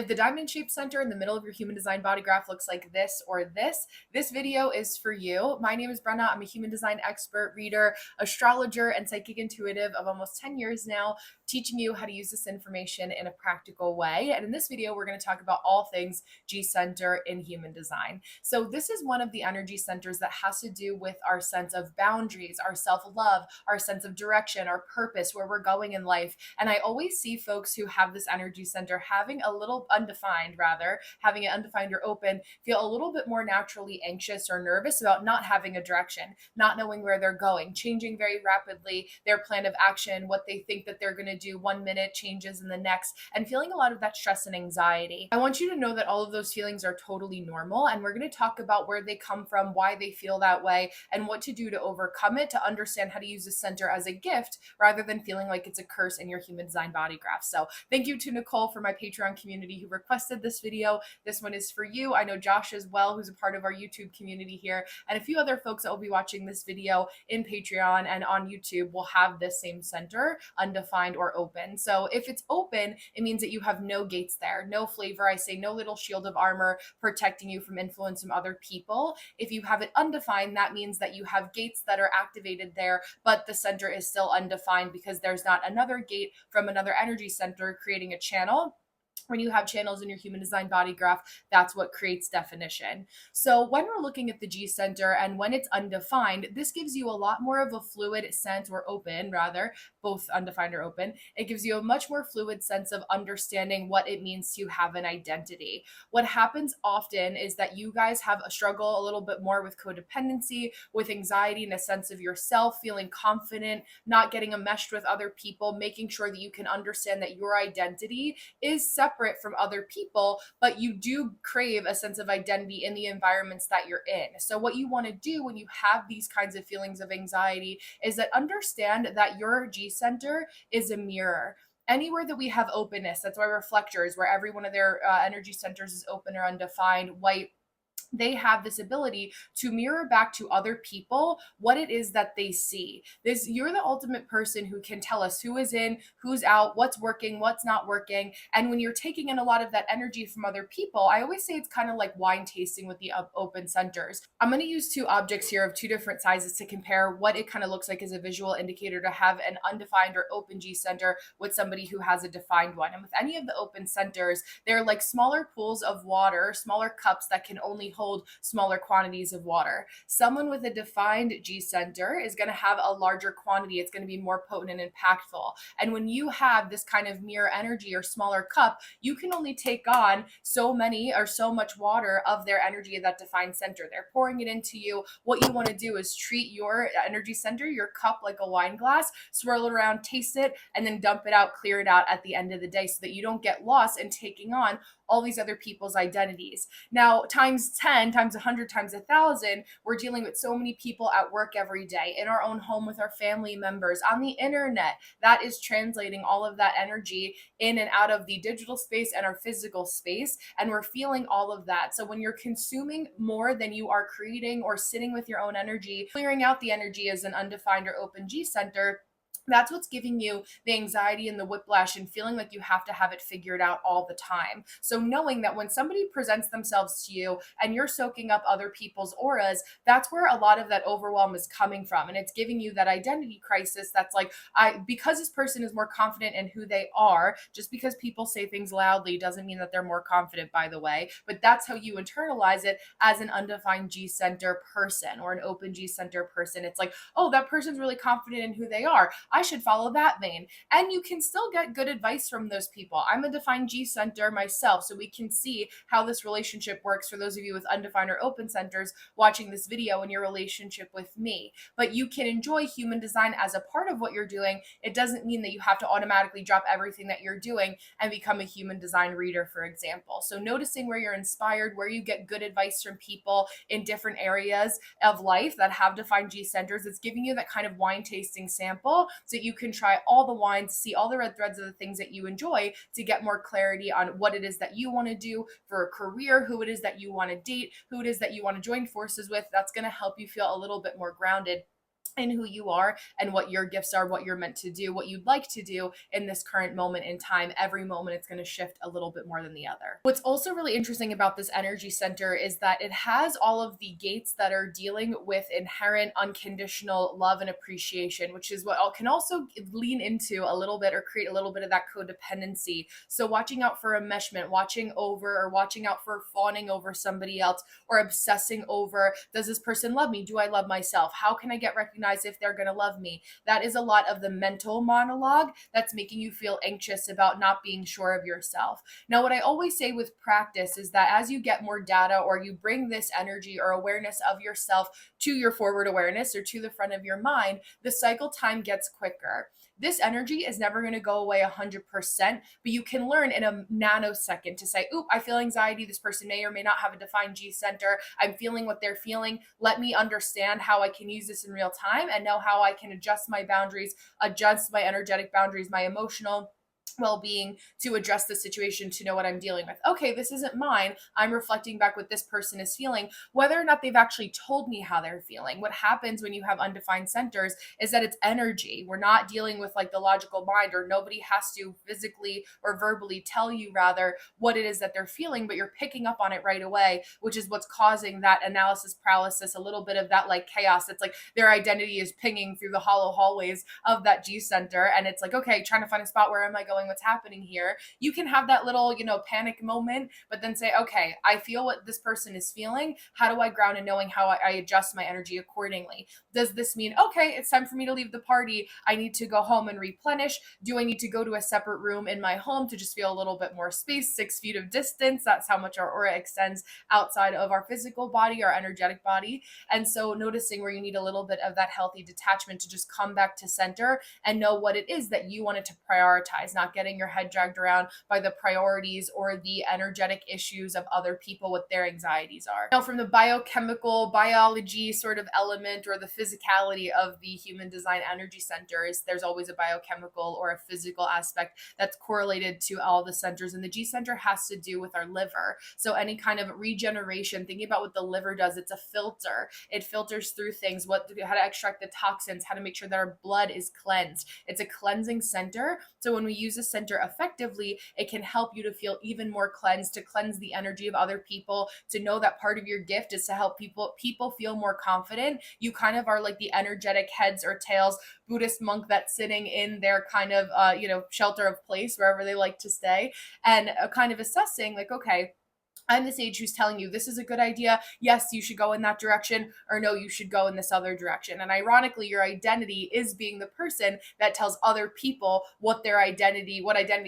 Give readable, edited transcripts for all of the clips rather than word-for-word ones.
If the diamond-shaped center in the middle of your human design body graph looks like this or this video is for you. My name is Brenna. I'm a human design expert, reader, astrologer, and psychic intuitive of almost 10 years now, teaching you how to use this information in a practical way. And in this video, we're going to talk about all things G center in human design. So this is one of the energy centers that has to do with our sense of boundaries, our self-love, our sense of direction, our purpose, where we're going in life. And I always see folks who have this energy center having a little undefined, rather, having it undefined or open, feel a little bit more naturally anxious or nervous about not having a direction, not knowing where they're going, changing very rapidly their plan of action, what they think that they're going to do 1 minute changes in the next, and feeling a lot of that stress and anxiety. I want you to know that all of those feelings are totally normal, and we're going to talk about where they come from, why they feel that way, and what to do to overcome it, to understand how to use the center as a gift rather than feeling like it's a curse in your human design body graph. So thank you to Nicole for my Patreon community who requested this video. This one is for you. I know Josh as well, who's a part of our YouTube community here, and a few other folks that will be watching this video in Patreon and on YouTube will have this same center, undefined or open. So if it's open, it means that you have no gates there, no flavor. I say no little shield of armor protecting you from influence from other people. If you have it undefined, that means that you have gates that are activated there, but the center is still undefined because there's not another gate from another energy center creating a channel. When you have channels in your human design body graph, that's what creates definition. So when we're looking at the G center and when it's undefined, this gives you a lot more of a fluid sense, or open rather, both undefined or open. It gives you a much more fluid sense of understanding what it means to have an identity. What happens often is that you guys have a struggle a little bit more with codependency, with anxiety and a sense of yourself, feeling confident, not getting enmeshed with other people, making sure that you can understand that your identity is separate from other people, but you do crave a sense of identity in the environments that you're in. So what you want to do when you have these kinds of feelings of anxiety is that understand that your G center is a mirror. Anywhere that we have openness, that's why reflectors, where every one of their energy centers is open or undefined, white, they have this ability to mirror back to other people what it is that they see. You're the ultimate person who can tell us who is in, who's out, what's working, what's not working. And when you're taking in a lot of that energy from other people, I always say it's kind of like wine tasting with the open centers. I'm going to use two objects here of two different sizes to compare what it kind of looks like as a visual indicator to have an undefined or open G center with somebody who has a defined one. And with any of the open centers, they're like smaller pools of water, smaller cups that can only hold smaller quantities of water. Someone with a defined G center is going to have a larger quantity. It's going to be more potent and impactful. And when you have this kind of mirror energy or smaller cup, you can only take on so many or so much water of their energy of that defined center. They're pouring it into you. What you want to do is treat your energy center, your cup, like a wine glass, swirl it around, taste it, and then dump it out, clear it out at the end of the day so that you don't get lost in taking on all these other people's identities. Now, times 10, times 100, times 1,000, we're dealing with so many people at work every day, in our own home with our family members, on the internet. That is translating all of that energy in and out of the digital space and our physical space, and we're feeling all of that. So when you're consuming more than you are creating or sitting with your own energy, clearing out the energy as an undefined or open G center, that's what's giving you the anxiety and the whiplash and feeling like you have to have it figured out all the time. So knowing that when somebody presents themselves to you and you're soaking up other people's auras, that's where a lot of that overwhelm is coming from. And it's giving you that identity crisis that's like, because this person is more confident in who they are, just because people say things loudly doesn't mean that they're more confident, by the way, but that's how you internalize it as an undefined G center person or an open G center person. It's like, oh, that person's really confident in who they are, I should follow that vein. And you can still get good advice from those people. I'm a defined G center myself, so we can see how this relationship works for those of you with undefined or open centers watching this video in your relationship with me. But you can enjoy human design as a part of what you're doing. It doesn't mean that you have to automatically drop everything that you're doing and become a human design reader, for example. So noticing where you're inspired, where you get good advice from people in different areas of life that have defined G centers, it's giving you that kind of wine tasting sample so you can try all the wines, see all the red threads of the things that you enjoy to get more clarity on what it is that you want to do for a career, who it is that you want to date, who it is that you want to join forces with. That's going to help you feel a little bit more grounded in who you are and what your gifts are, what you're meant to do, what you'd like to do in this current moment in time. Every moment it's going to shift a little bit more than the other. What's also really interesting about this energy center is that it has all of the gates that are dealing with inherent unconditional love and appreciation, which is what can also lean into a little bit or create a little bit of that codependency. So watching out for enmeshment, watching over or watching out for fawning over somebody else, or obsessing over, does this person love me? Do I love myself? How can I get recognized if they're going to love me? That is a lot of the mental monologue that's making you feel anxious about not being sure of yourself. Now, what I always say with practice is that as you get more data or you bring this energy or awareness of yourself to your forward awareness or to the front of your mind, the cycle time gets quicker. This energy is never going to go away 100%, but you can learn in a nanosecond to say, oop, I feel anxiety. This person may or may not have a defined G center. I'm feeling what they're feeling. Let me understand how I can use this in real time and know how I can adjust my boundaries, adjust my energetic boundaries, my emotional well-being to address the situation, to know what I'm dealing with. Okay, this isn't mine. I'm reflecting back what this person is feeling, whether or not they've actually told me how they're feeling. What happens when you have undefined centers is that it's energy. We're not dealing with like the logical mind, or nobody has to physically or verbally tell you rather what it is that they're feeling, but you're picking up on it right away, which is what's causing that analysis paralysis, a little bit of that like chaos. It's like their identity is pinging through the hollow hallways of that G center, and it's like, okay, trying to find a spot, where am I going, what's happening here? You can have that little, panic moment, but then say, okay, I feel what this person is feeling. How do I ground in knowing how I adjust my energy accordingly? Does this mean, okay, it's time for me to leave the party, I need to go home and replenish? Do I need to go to a separate room in my home to just feel a little bit more space, 6 feet of distance? That's how much our aura extends outside of our physical body, our energetic body. And so noticing where you need a little bit of that healthy detachment to just come back to center and know what it is that you wanted to prioritize, not getting your head dragged around by the priorities or the energetic issues of other people, what their anxieties are. Now, from the biochemical, biology sort of element or the physicality of the human design energy centers, there's always a biochemical or a physical aspect that's correlated to all the centers. And the G center has to do with our liver. So any kind of regeneration, thinking about what the liver does, it's a filter. It filters through things, how to extract the toxins, how to make sure that our blood is cleansed. It's a cleansing center. So when we use a center effectively, it can help you to feel even more cleansed, to cleanse the energy of other people, to know that part of your gift is to help people feel more confident. You kind of are like the energetic heads or tails Buddhist monk that's sitting in their kind of shelter of place, wherever they like to stay, and kind of assessing like, okay, I'm the sage who's telling you this is a good idea. Yes, you should go in that direction, or no, you should go in this other direction. And ironically, your identity is being the person that tells other people what identity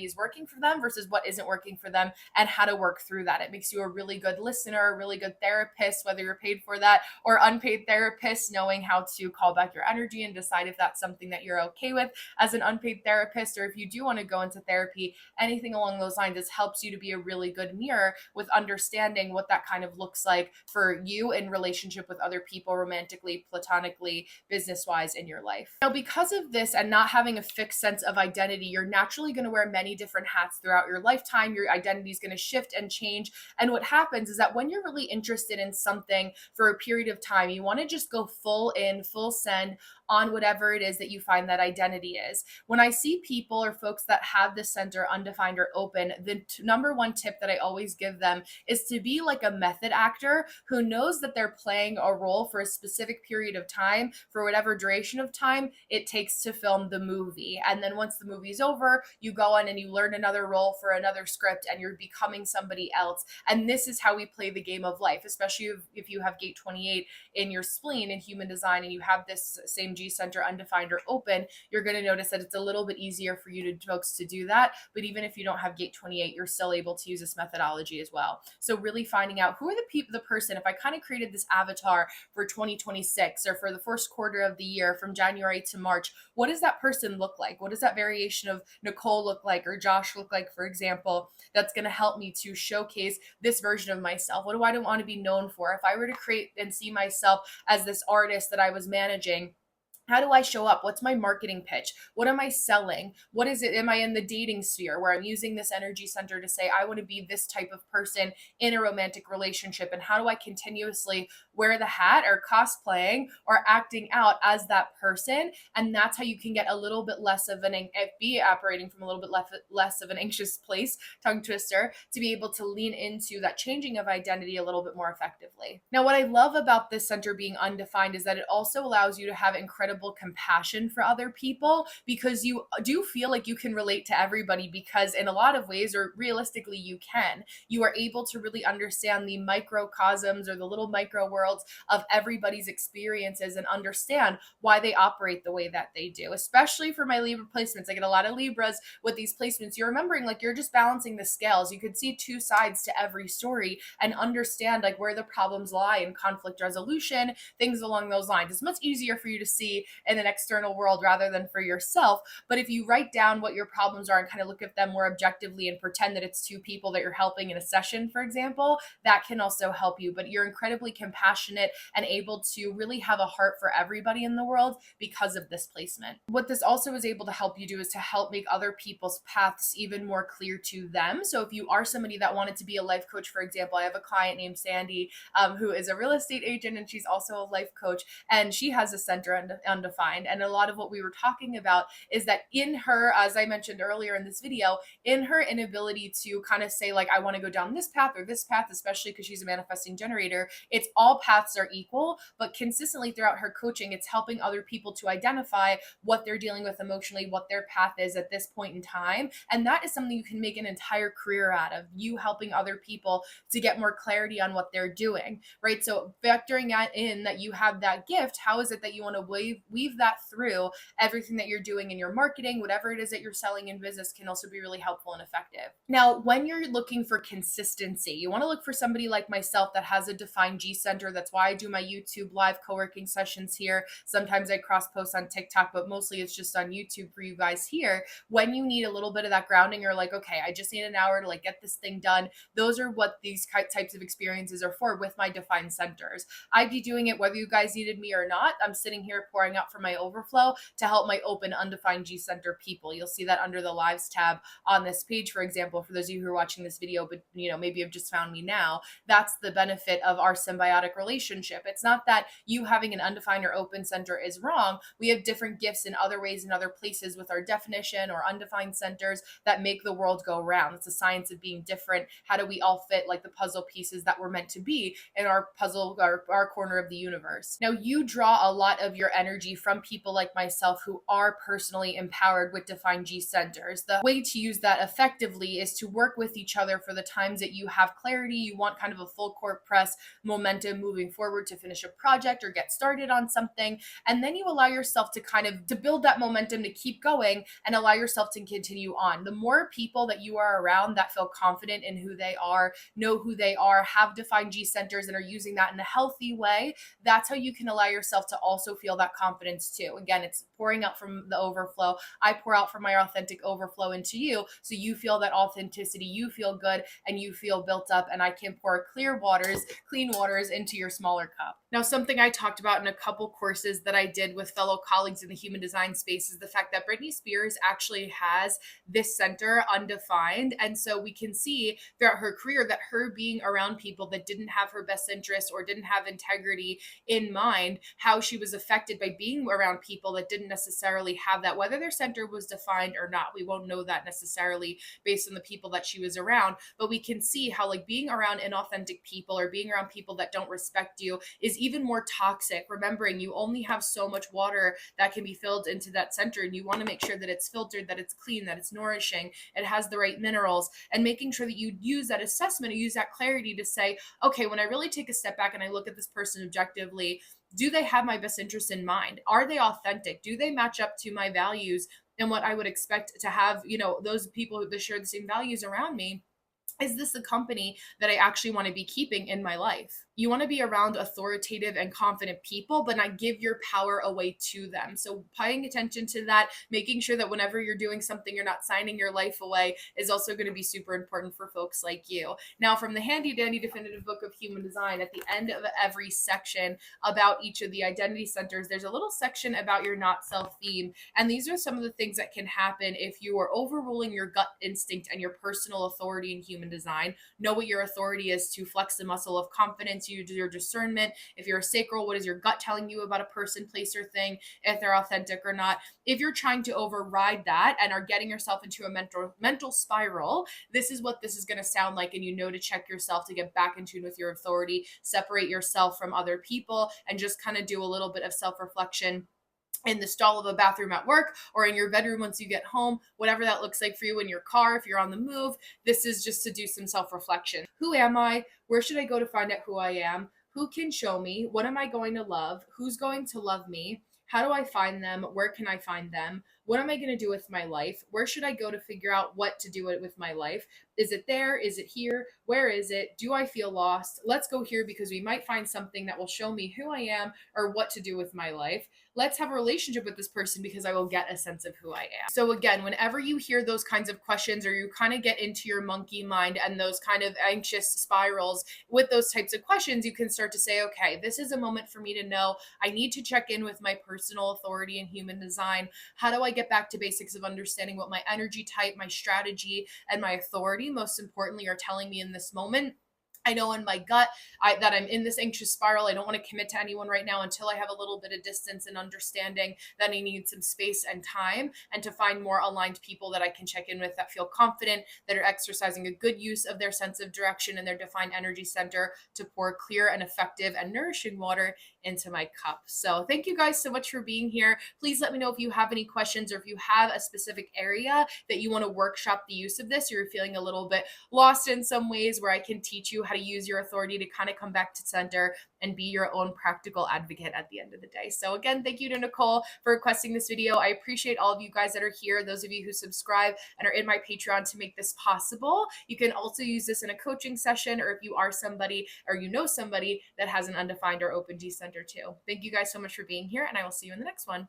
is working for them versus what isn't working for them, and how to work through that. It makes you a really good listener, a really good therapist, whether you're paid for that or unpaid therapist, knowing how to call back your energy and decide if that's something that you're okay with as an unpaid therapist, or if you do want to go into therapy, anything along those lines. This helps you to be a really good mirror with understanding what that kind of looks like for you in relationship with other people, romantically, platonically, business wise in your life. Now, because of this and not having a fixed sense of identity, you're naturally going to wear many different hats throughout your lifetime. Your identity is going to shift and change. And what happens is that when you're really interested in something for a period of time, you want to just go full in, full send on whatever it is that you find that identity is. When I see people or folks that have this center undefined or open, the number one tip that I always give them is to be like a method actor who knows that they're playing a role for a specific period of time, for whatever duration of time it takes to film the movie. And then once the movie's over, you go on and you learn another role for another script, and you're becoming somebody else. And this is how we play the game of life, especially if you have gate 28 in your spleen in human design and you have this same G center undefined or open. You're going to notice that it's a little bit easier for you folks to do that. But even if you don't have gate 28, you're still able to use this methodology as well. So really finding out who are the person, if I kind of created this avatar for 2026 or for the first quarter of the year from January to March, what does that person look like? What does that variation of Nicole look like, or Josh look like, for example, that's going to help me to showcase this version of myself? What do I want to be known for? If I were to create and see myself as this artist that I was managing, How do I show up? What's my marketing pitch? What am I selling? What is it? Am I in the dating sphere where I'm using this energy center to say, I want to be this type of person in a romantic relationship? And how do I continuously wear the hat or cosplaying or acting out as that person? And that's how you can get a little bit less of be operating from a little bit less of an anxious place, tongue twister, to be able to lean into that changing of identity a little bit more effectively. Now, what I love about this center being undefined is that it also allows you to have incredible compassion for other people, because you do feel like you can relate to everybody, because in a lot of ways, or realistically you can, you are able to really understand the microcosms or the little micro worlds of everybody's experiences and understand why they operate the way that they do. Especially for my Libra placements, I get a lot of Libras with these placements. You're remembering like you're just balancing the scales. You could see two sides to every story and understand like where the problems lie in conflict resolution, things along those lines. It's much easier for you to see in an external world rather than for yourself. But if you write down what your problems are and kind of look at them more objectively and pretend that it's two people that you're helping in a session, for example, that can also help you. But you're incredibly compassionate and able to really have a heart for everybody in the world because of this placement. What this also is able to help you do is to help make other people's paths even more clear to them. So if you are somebody that wanted to be a life coach, for example, I have a client named Sandy, who is a real estate agent, and she's also a life coach, and she has a center undefined. And a lot of what we were talking about is that in her, as I mentioned earlier in this video, in her inability to kind of say like, I want to go down this path or this path, especially because she's a manifesting generator, it's all paths are equal, but consistently throughout her coaching, it's helping other people to identify what they're dealing with emotionally, what their path is at this point in time. And that is something you can make an entire career out of, you helping other people to get more clarity on what they're doing, right? So factoring that in, that you have that gift, how is it that you want to weave that through everything that you're doing in your marketing, whatever it is that you're selling in business, can also be really helpful and effective. Now, when you're looking for consistency, you want to look for somebody like myself that has a defined G center. That's why I do my YouTube live co-working sessions here. Sometimes I cross post on TikTok, but mostly it's just on YouTube for you guys here. When you need a little bit of that grounding, you're like, okay, I just need an hour to like get this thing done. Those are what these types of experiences are for with my defined centers. I'd be doing it whether you guys needed me or not. I'm sitting here pouring out from my overflow to help my open undefined G center people. You'll see that under the lives tab on this page, for example, for those of you who are watching this video, but maybe have just found me now. That's the benefit of our symbiotic relationship. It's not that you having an undefined or open center is wrong. We have different gifts in other ways, in other places with our definition or undefined centers that make the world go round. It's a science of being different. How do we all fit like the puzzle pieces that we're meant to be in our puzzle, our corner of the universe? Now, you draw a lot of your energy from people like myself who are personally empowered with defined G centers. The way to use that effectively is to work with each other for the times that you have clarity, you want kind of a full court press momentum moving forward to finish a project or get started on something. And then you allow yourself to kind of to build that momentum to keep going and allow yourself to continue on. The more people that you are around that feel confident in who they are, know who they are, have defined G centers and are using that in a healthy way, that's how you can allow yourself to also feel that confidence too. Again, it's pouring out from the overflow. I pour out from my authentic overflow into you, so you feel that authenticity, you feel good, and you feel built up, and I can pour clean waters into your smaller cup. Now, something I talked about in a couple courses that I did with fellow colleagues in the human design space is the fact that Britney Spears actually has this center undefined. And so we can see throughout her career that her being around people that didn't have her best interests or didn't have integrity in mind, how she was affected by being around people that didn't necessarily have that, whether their center was defined or not. We won't know that necessarily based on the people that she was around, but we can see how like being around inauthentic people or being around people that don't respect you is even more toxic. Remembering you only have so much water that can be filled into that center, and you want to make sure that it's filtered, that it's clean, that it's nourishing, it has the right minerals, and making sure that you use that assessment, use that clarity to say, okay, when I really take a step back and I look at this person objectively, do they have my best interest in mind? Are they authentic? Do they match up to my values and what I would expect to have, those people that share the same values around me? Is this a company that I actually want to be keeping in my life? You want to be around authoritative and confident people, but not give your power away to them. So, paying attention to that, making sure that whenever you're doing something, you're not signing your life away, is also going to be super important for folks like you. Now, from the handy dandy definitive book of human design, at the end of every section about each of the identity centers, there's a little section about your not self theme. And these are some of the things that can happen if you are overruling your gut instinct and your personal authority in human design. Know what your authority is to flex the muscle of confidence, use your discernment. If you're a sacral, what is your gut telling you about a person, place, or thing, if they're authentic or not? If you're trying to override that and are getting yourself into a mental spiral, this is what this is going to sound like. And you know to check yourself to get back in tune with your authority, separate yourself from other people, and just kind of do a little bit of self-reflection in the stall of a bathroom at work or in your bedroom once you get home, whatever that looks like for you, in your car, if you're on the move. This is just to do some self reflection. Who am I? Where should I go to find out who I am? Who can show me? What am I going to love? Who's going to love me? How do I find them? Where can I find them? What am I going to do with my life? Where should I go to figure out what to do with my life? Is it there? Is it here? Where is it? Do I feel lost? Let's go here because we might find something that will show me who I am or what to do with my life. Let's have a relationship with this person because I will get a sense of who I am. So again, whenever you hear those kinds of questions or you kind of get into your monkey mind and those kind of anxious spirals with those types of questions, you can start to say, okay, this is a moment for me to know I need to check in with my personal authority in human design. How do I get back to basics of understanding what my energy type, my strategy, and my authority, most importantly, are telling me in this moment? I know in my gut that I'm in this anxious spiral. I don't want to commit to anyone right now until I have a little bit of distance and understanding that I need some space and time, and to find more aligned people that I can check in with that feel confident, that are exercising a good use of their sense of direction and their defined energy center to pour clear and effective and nourishing water into my cup. So thank you guys so much for being here. Please let me know if you have any questions or if you have a specific area that you want to workshop the use of this, or you're feeling a little bit lost in some ways where I can teach you how to use your authority to kind of come back to center and be your own practical advocate at the end of the day. So again, thank you to Nicole for requesting this video. I appreciate all of you guys that are here, those of you who subscribe and are in my Patreon to make this possible. You can also use this in a coaching session, or if you are somebody or you know somebody that has an undefined or open G center too. Thank you guys so much for being here, and I will see you in the next one.